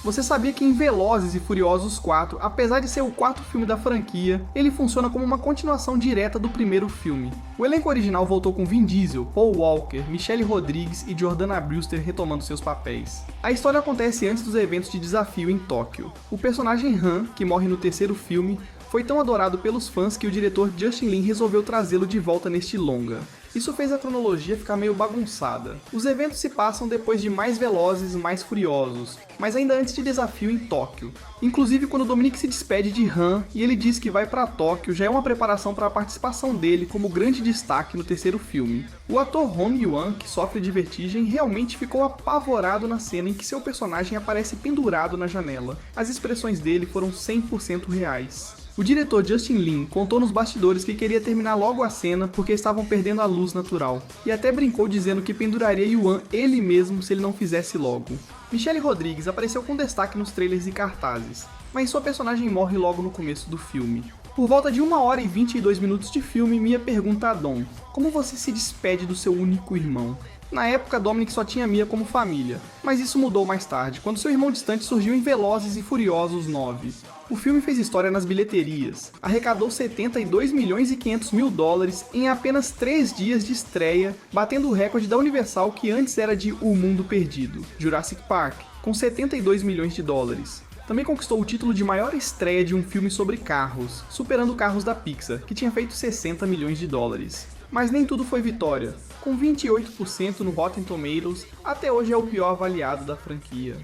Você sabia que em Velozes e Furiosos 4, apesar de ser o quarto filme da franquia, ele funciona como uma continuação direta do primeiro filme? O elenco original voltou com Vin Diesel, Paul Walker, Michelle Rodrigues e Jordana Brewster retomando seus papéis. A história acontece antes dos eventos de desafio em Tóquio. O personagem Han, que morre no terceiro filme, foi tão adorado pelos fãs que o diretor Justin Lin resolveu trazê-lo de volta neste longa. Isso fez a cronologia ficar meio bagunçada. Os eventos se passam depois de Mais Velozes, Mais Furiosos, mas ainda antes de desafio em Tóquio. Inclusive, quando Dominic se despede de Han e ele diz que vai para Tóquio, já é uma preparação para a participação dele como grande destaque no terceiro filme. O ator Hong Yuan, que sofre de vertigem, realmente ficou apavorado na cena em que seu personagem aparece pendurado na janela. As expressões dele foram 100% reais. O diretor Justin Lin contou nos bastidores que queria terminar logo a cena porque estavam perdendo a luz natural, e até brincou dizendo que penduraria Yuan ele mesmo se ele não fizesse logo. Michelle Rodrigues apareceu com destaque nos trailers e cartazes, mas sua personagem morre logo no começo do filme. Por volta de 1 hora e 22 minutos de filme, Mia pergunta a Dom: como você se despede do seu único irmão? Na época, Dominic só tinha Mia como família, mas isso mudou mais tarde, quando seu irmão distante surgiu em Velozes e Furiosos 9. O filme fez história nas bilheterias, arrecadou 72 milhões e 500 mil dólares em apenas 3 dias de estreia, batendo o recorde da Universal que antes era de O Mundo Perdido, Jurassic Park, com 72 milhões de dólares. Também conquistou o título de maior estreia de um filme sobre carros, superando Carros da Pixar, que tinha feito 60 milhões de dólares. Mas nem tudo foi vitória. Com 28% no Rotten Tomatoes, até hoje é o pior avaliado da franquia.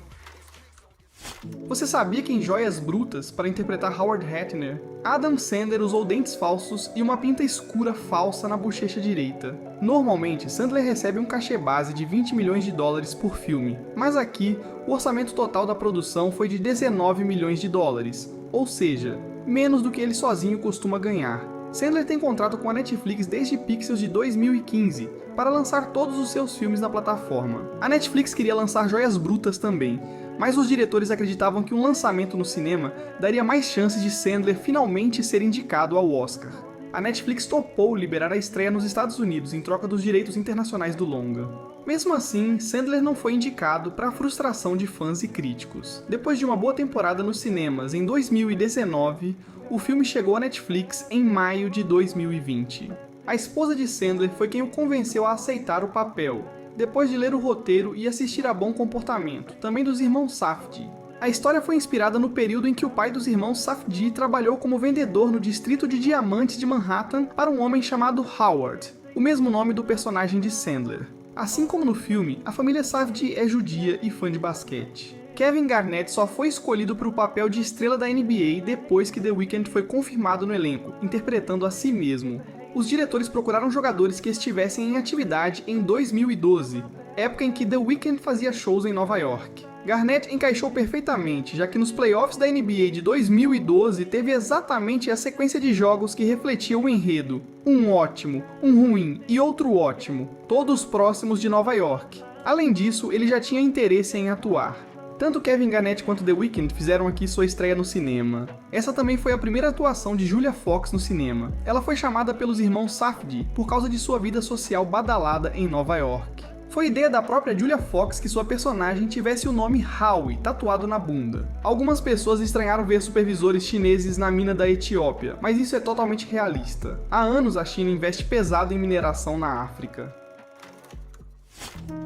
Você sabia que em Joias Brutas, para interpretar Howard Ratner, Adam Sandler usou dentes falsos e uma pinta escura falsa na bochecha direita? Normalmente, Sandler recebe um cachê base de 20 milhões de dólares por filme, mas aqui, o orçamento total da produção foi de 19 milhões de dólares, ou seja, menos do que ele sozinho costuma ganhar. Sandler tem contrato com a Netflix desde Pixels de 2015, para lançar todos os seus filmes na plataforma. A Netflix queria lançar Joias Brutas também, mas os diretores acreditavam que um lançamento no cinema daria mais chances de Sandler finalmente ser indicado ao Oscar. A Netflix topou liberar a estreia nos Estados Unidos em troca dos direitos internacionais do longa. Mesmo assim, Sandler não foi indicado, para a frustração de fãs e críticos. Depois de uma boa temporada nos cinemas em 2019, o filme chegou à Netflix em maio de 2020. A esposa de Sandler foi quem o convenceu a aceitar o papel, depois de ler o roteiro e assistir a Bom Comportamento, também dos irmãos Safdie. A história foi inspirada no período em que o pai dos irmãos Safdie trabalhou como vendedor no distrito de diamantes de Manhattan para um homem chamado Howard, o mesmo nome do personagem de Sandler. Assim como no filme, a família Safdie é judia e fã de basquete. Kevin Garnett só foi escolhido para o papel de estrela da NBA depois que The Weeknd foi confirmado no elenco, interpretando a si mesmo. Os diretores procuraram jogadores que estivessem em atividade em 2012, época em que The Weeknd fazia shows em Nova York. Garnett encaixou perfeitamente, já que nos playoffs da NBA de 2012 teve exatamente a sequência de jogos que refletia o enredo: um ótimo, um ruim e outro ótimo, todos próximos de Nova York. Além disso, ele já tinha interesse em atuar. Tanto Kevin Garnett quanto The Weeknd fizeram aqui sua estreia no cinema. Essa também foi a primeira atuação de Julia Fox no cinema. Ela foi chamada pelos irmãos Safdie por causa de sua vida social badalada em Nova York. Foi ideia da própria Julia Fox que sua personagem tivesse o nome Howie tatuado na bunda. Algumas pessoas estranharam ver supervisores chineses na mina da Etiópia, mas isso é totalmente realista. Há anos a China investe pesado em mineração na África.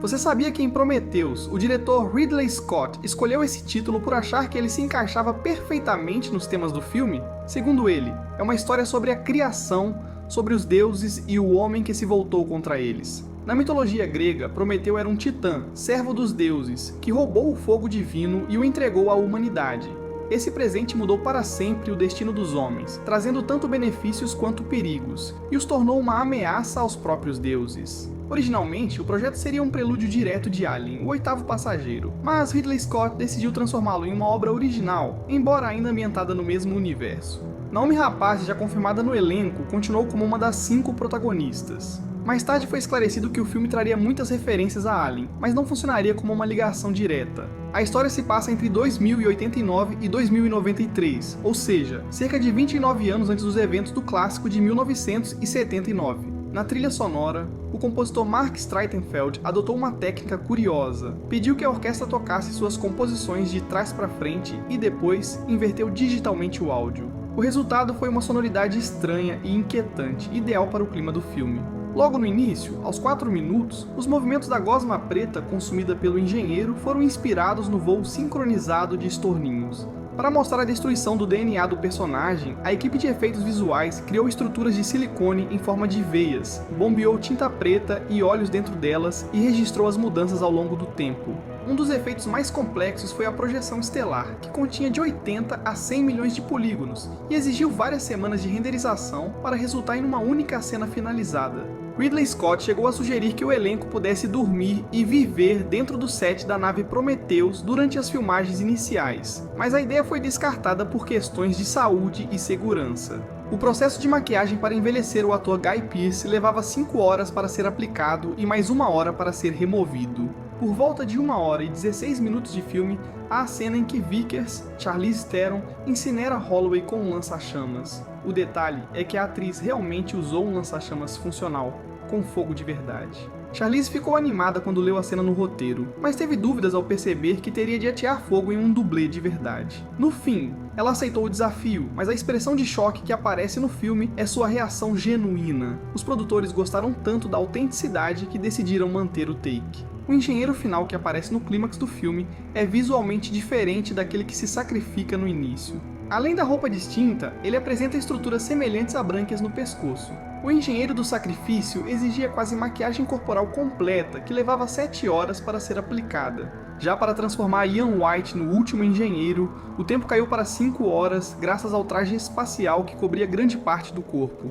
Você sabia que em Prometheus, o diretor Ridley Scott escolheu esse título por achar que ele se encaixava perfeitamente nos temas do filme? Segundo ele, é uma história sobre a criação, sobre os deuses e o homem que se voltou contra eles. Na mitologia grega, Prometeu era um titã, servo dos deuses, que roubou o fogo divino e o entregou à humanidade. Esse presente mudou para sempre o destino dos homens, trazendo tanto benefícios quanto perigos, e os tornou uma ameaça aos próprios deuses. Originalmente, o projeto seria um prelúdio direto de Alien, o oitavo passageiro, mas Ridley Scott decidiu transformá-lo em uma obra original, embora ainda ambientada no mesmo universo. Naomi Rapace, já confirmada no elenco, continuou como uma das 5 protagonistas. Mais tarde foi esclarecido que o filme traria muitas referências a Alien, mas não funcionaria como uma ligação direta. A história se passa entre 2089 e 2093, ou seja, cerca de 29 anos antes dos eventos do clássico de 1979. Na trilha sonora, o compositor Mark Streitenfeld adotou uma técnica curiosa. Pediu que a orquestra tocasse suas composições de trás para frente e depois inverteu digitalmente o áudio. O resultado foi uma sonoridade estranha e inquietante, ideal para o clima do filme. Logo no início, aos 4 minutos, os movimentos da gosma preta consumida pelo engenheiro foram inspirados no voo sincronizado de estorninhos. Para mostrar a destruição do DNA do personagem, a equipe de efeitos visuais criou estruturas de silicone em forma de veias, bombeou tinta preta e óleos dentro delas e registrou as mudanças ao longo do tempo. Um dos efeitos mais complexos foi a projeção estelar, que continha de 80 a 100 milhões de polígonos e exigiu várias semanas de renderização para resultar em uma única cena finalizada. Ridley Scott chegou a sugerir que o elenco pudesse dormir e viver dentro do set da nave Prometheus durante as filmagens iniciais, mas a ideia foi descartada por questões de saúde e segurança. O processo de maquiagem para envelhecer o ator Guy Pearce levava 5 horas para ser aplicado e mais 1 hora para ser removido. Por volta de 1 hora e 16 minutos de filme, há a cena em que Vickers, Charlize Theron, incinera Holloway com um lança-chamas. O detalhe é que a atriz realmente usou um lança-chamas funcional, com fogo de verdade. Charlize ficou animada quando leu a cena no roteiro, mas teve dúvidas ao perceber que teria de atear fogo em um dublê de verdade. No fim, ela aceitou o desafio, mas a expressão de choque que aparece no filme é sua reação genuína. Os produtores gostaram tanto da autenticidade que decidiram manter o take. O engenheiro final que aparece no clímax do filme é visualmente diferente daquele que se sacrifica no início. Além da roupa distinta, ele apresenta estruturas semelhantes a brânquias no pescoço. O engenheiro do sacrifício exigia quase maquiagem corporal completa, que levava 7 horas para ser aplicada. Já para transformar Ian White no último engenheiro, o tempo caiu para 5 horas, graças ao traje espacial que cobria grande parte do corpo.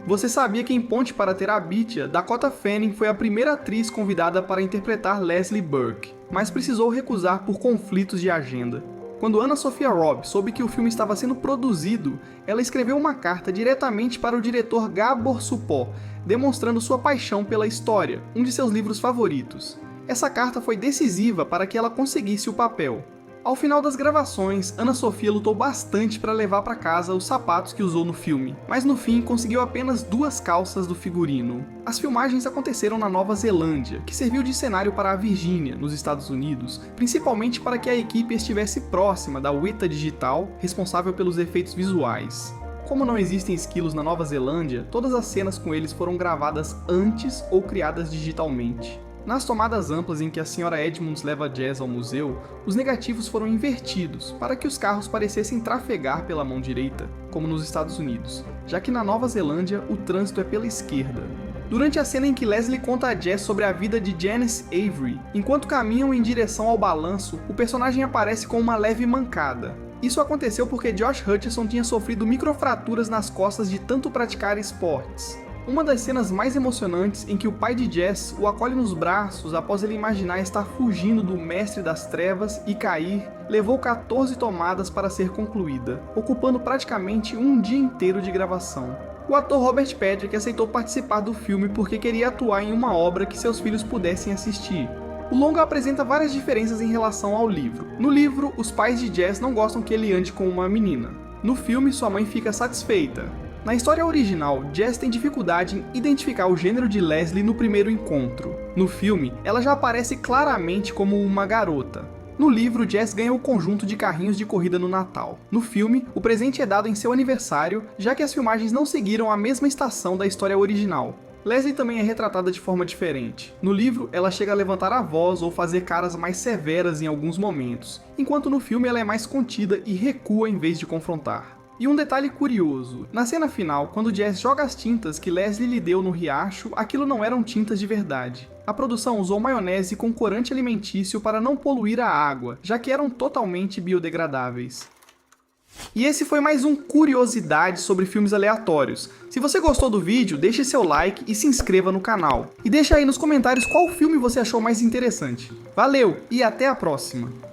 Você sabia que em Ponte para Terabithia, Dakota Fanning foi a primeira atriz convidada para interpretar Leslie Burke, mas precisou recusar por conflitos de agenda. Quando Anna Sophia Robb soube que o filme estava sendo produzido, ela escreveu uma carta diretamente para o diretor Gabor Supó, demonstrando sua paixão pela história, um de seus livros favoritos. Essa carta foi decisiva para que ela conseguisse o papel. Ao final das gravações, Anna Sophia lutou bastante para levar para casa os sapatos que usou no filme, mas no fim conseguiu apenas 2 calças do figurino. As filmagens aconteceram na Nova Zelândia, que serviu de cenário para a Virgínia, nos Estados Unidos, principalmente para que a equipe estivesse próxima da Weta Digital, responsável pelos efeitos visuais. Como não existem esquilos na Nova Zelândia, todas as cenas com eles foram gravadas antes ou criadas digitalmente. Nas tomadas amplas em que a Sra. Edmunds leva Jazz ao museu, os negativos foram invertidos para que os carros parecessem trafegar pela mão direita, como nos Estados Unidos, já que na Nova Zelândia o trânsito é pela esquerda. Durante a cena em que Leslie conta a Jazz sobre a vida de Janice Avery, enquanto caminham em direção ao balanço, o personagem aparece com uma leve mancada. Isso aconteceu porque Josh Hutcherson tinha sofrido microfraturas nas costas de tanto praticar esportes. Uma das cenas mais emocionantes em que o pai de Jess o acolhe nos braços após ele imaginar estar fugindo do Mestre das Trevas e cair, levou 14 tomadas para ser concluída, ocupando praticamente um dia inteiro de gravação. O ator Robert Patrick aceitou participar do filme porque queria atuar em uma obra que seus filhos pudessem assistir. O longa apresenta várias diferenças em relação ao livro. No livro, os pais de Jess não gostam que ele ande com uma menina. No filme, sua mãe fica satisfeita. Na história original, Jess tem dificuldade em identificar o gênero de Leslie no primeiro encontro. No filme, ela já aparece claramente como uma garota. No livro, Jess ganha o conjunto de carrinhos de corrida no Natal. No filme, o presente é dado em seu aniversário, já que as filmagens não seguiram a mesma estação da história original. Leslie também é retratada de forma diferente. No livro, ela chega a levantar a voz ou fazer caras mais severas em alguns momentos, enquanto no filme ela é mais contida e recua em vez de confrontar. E um detalhe curioso, na cena final, quando Jess joga as tintas que Leslie lhe deu no riacho, aquilo não eram tintas de verdade. A produção usou maionese com corante alimentício para não poluir a água, já que eram totalmente biodegradáveis. E esse foi mais um Curiosidade sobre filmes aleatórios. Se você gostou do vídeo, deixe seu like e se inscreva no canal. E deixa aí nos comentários qual filme você achou mais interessante. Valeu e até a próxima!